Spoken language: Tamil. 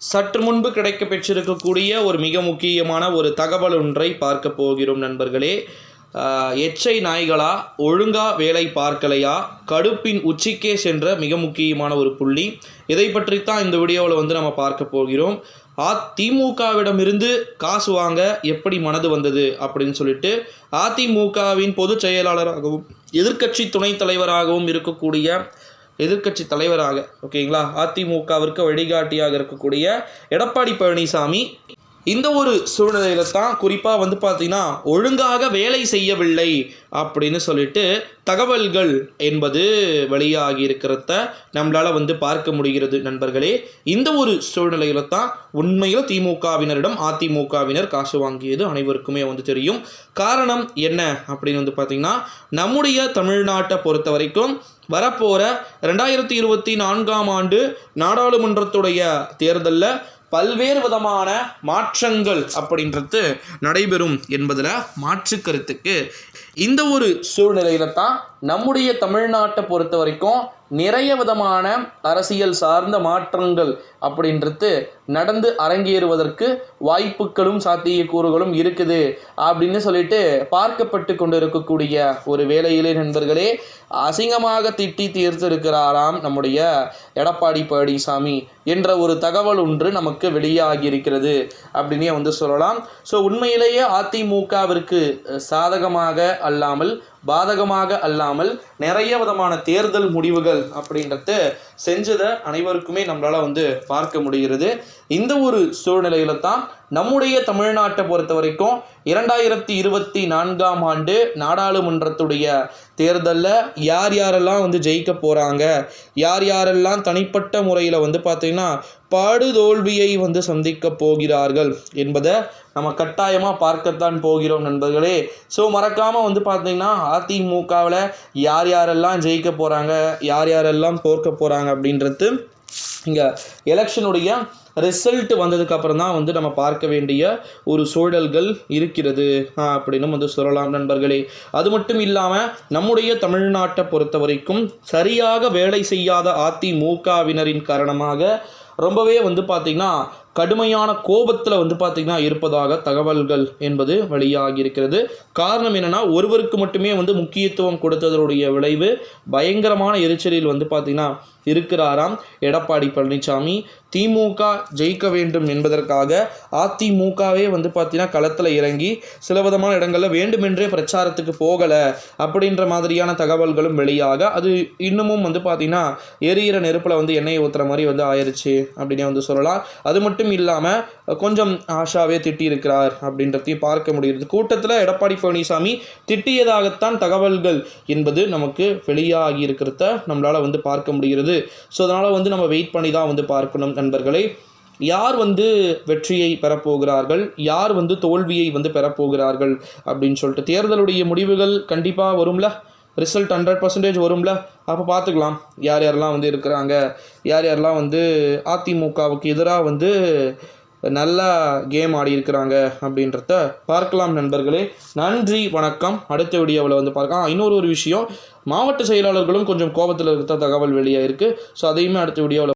சற்று முன்பு கிடைக்க பெற்றிருக்கக்கூடிய ஒரு மிக முக்கியமான ஒரு தகவல் ஒன்றை பார்க்க போகிறோம் நண்பர்களே. எச்சை நாய்களா, ஒழுங்கா வேலை பார்க்கலையா, கடுப்பின் உச்சிக்கே சென்ற மிக முக்கியமான ஒரு புள்ளி. இதை பற்றித்தான் இந்த வீடியோவில் நம்ம பார்க்க போகிறோம். அதிமுகவிடமிருந்து காசு வாங்க எப்படி மனது வந்தது அப்படின்னு சொல்லிட்டு அதிமுகவின் பொதுச் செயலாளராகவும் எதிர்க்கட்சி துணைத் தலைவராகவும் இருக்கக்கூடிய எதிர்க்கட்சி தலைவராக ஓகேங்களா, அதிமுகவிற்கு வழிகாட்டியாக இருக்கக்கூடிய எடப்பாடி பழனிசாமி இந்த ஒரு சூழ்நிலையில் தான் குறிப்பாக பார்த்தீங்கன்னா ஒழுங்காக வேலை செய்யவில்லை அப்படின்னு சொல்லிட்டு தகவல்கள் என்பது வெளியாகி இருக்கிறத நம்மளால் பார்க்க முடிகிறது நண்பர்களே. இந்த ஒரு சூழ்நிலையில் தான் உண்மையில் திமுகவினரிடம் அதிமுகவினர் காசு வாங்கியது அனைவருக்குமே தெரியும். காரணம் என்ன அப்படின்னு பார்த்தீங்கன்னா, நம்முடைய தமிழ்நாட்டை பொறுத்த வரைக்கும் வரப்போகிற 2024ஆம் ஆண்டு நாடாளுமன்றத்துடைய தேர்தலில் பல்வேறு விதமான மாற்றங்கள் அப்படின்றது நடைபெறும் என்பதில் மாற்று கருத்துக்கு இந்த ஒரு சூழ்நிலையில தான் நம்முடைய தமிழ்நாட்டை பொறுத்த வரைக்கும் நிறைய விதமான அரசியல் சார்ந்த மாற்றங்கள் அப்படின்றது நடந்து அரங்கேறுவதற்கு வாய்ப்புகளும் சாத்தியக்கூறுகளும் இருக்குது அப்படின்னு சொல்லிட்டு பார்க்கப்பட்டு கொண்டு இருக்கக்கூடிய ஒரு வேளையிலே நண்பர்களே, அசிங்கமாக திட்டி தீர்த்திருக்கிறாராம் நம்முடைய எடப்பாடி பழனிசாமி என்ற ஒரு தகவல் ஒன்று நமக்கு வெளியாகி இருக்கிறது அப்படின்னே சொல்லலாம். ஸோ உண்மையிலேயே அதிமுகவிற்கு சாதகமாக அல்லாமல் பாதகமாக அல்லாமல் நிறைய விதமான தேர்தல் முடிவுகள் அப்படின்றத செஞ்சதை அனைவருக்குமே நம்மளால் பார்க்க முடிகிறது. இந்த ஒரு சூழ்நிலையில தான் நம்முடைய தமிழ்நாட்டை பொறுத்த வரைக்கும் 2024ஆம் ஆண்டு நாடாளுமன்றத்துடைய தேர்தலில் யார் யாரெல்லாம் ஜெயிக்க போகிறாங்க, யார் யாரெல்லாம் தனிப்பட்ட முறையில் பார்த்தீங்கன்னா படுதோல்வியை சந்திக்க போகிறார்கள் என்பதை நம்ம கட்டாயமாக பார்க்கத்தான் போகிறோம் நண்பர்களே. ஸோ மறக்காமல் பார்த்தீங்கன்னா அதிமுகவில் யார் யாரெல்லாம் ஜெயிக்க போகிறாங்க, யார் யாரெல்லாம் தோற்க போகிறாங்க அப்படின்றது இங்கே எலெக்ஷனுடைய ரிசல்ட் வந்ததுக்கப்புறம் தான் நம்ம பார்க்க வேண்டிய ஒரு சூழல்கள் இருக்கிறது அப்படின்னு சொல்லலாம் நண்பர்களே. அது மட்டும் இல்லாமல் நம்முடைய தமிழ்நாட்டை பொறுத்த வரைக்கும் சரியாக வேலை செய்யாத அதிமுகவினரின் காரணமாக ரொம்பவே பார்த்திங்கன்னா கடுமையான கோபத்தில் பார்த்திங்கன்னா இருப்பதாக தகவல்கள் என்பது வெளியாகி இருக்கிறது. காரணம் என்னென்னா, ஒருவருக்கு மட்டுமே முக்கியத்துவம் கொடுத்ததனுடைய விளைவு பயங்கரமான எரிச்சலில் பார்த்திங்கன்னா இருக்கிறாராம் எடப்பாடி பழனிசாமி. திமுக ஜெயிக்க வேண்டும் என்பதற்காக அதிமுகவே பார்த்திங்கன்னா களத்தில் இறங்கி சில விதமான இடங்களில் வேண்டுமென்றே பிரச்சாரத்துக்கு போகலை அப்படின்ற மாதிரியான தகவல்களும் வெளியாக அது இன்னமும் பார்த்திங்கன்னா எரியிற நெருப்பில் எண்ணெயை ஊற்றுற மாதிரி ஆயிடுச்சு அப்படின்னே சொல்லலாம். அது மட்டும் இல்லாமல் கொஞ்சம் ஆஷாவே திட்டியிருக்கிறார் அப்படின்றதையும் பார்க்க முடிகிறது. கூட்டத்தில் எடப்பாடி பழனிசாமி திட்டியதாகத்தான் தகவல்கள் என்பது நமக்கு வெளியாகி இருக்கிறத நம்மளால் பார்க்க முடிகிறது. ஸோ அதனால் நம்ம வெயிட் பண்ணி தான் பார்க்கணும் நண்பர்களே. யார் வெற்றியை பெறப்போகிறார்கள், யார் தோல்வியை பெறப்போகிறார்கள் அப்படின்னு சொல்லிட்டு தேர்தலுடைய முடிவுகள் கண்டிப்பாக வரும்ல, ரிசல்ட் 100% வரும்ல. அப்போ பார்த்துக்கலாம் யார் யாரெல்லாம் இருக்கிறாங்க, யார் யாரெல்லாம் அதிமுகவுக்கு எதிராக நல்லா கேம் ஆடி இருக்கிறாங்க அப்படின்றத பார்க்கலாம் நண்பர்களே. நன்றி, வணக்கம். அடுத்த வீடியோவில் பார்க்கலாம். இன்னொரு விஷயம், மாவட்ட செயலாளர்களும் கொஞ்சம் கோபத்தில் இருக்கிற தகவல் வெளியாக இருக்குது. ஸோ அதையுமே அடுத்த வீடியோவில்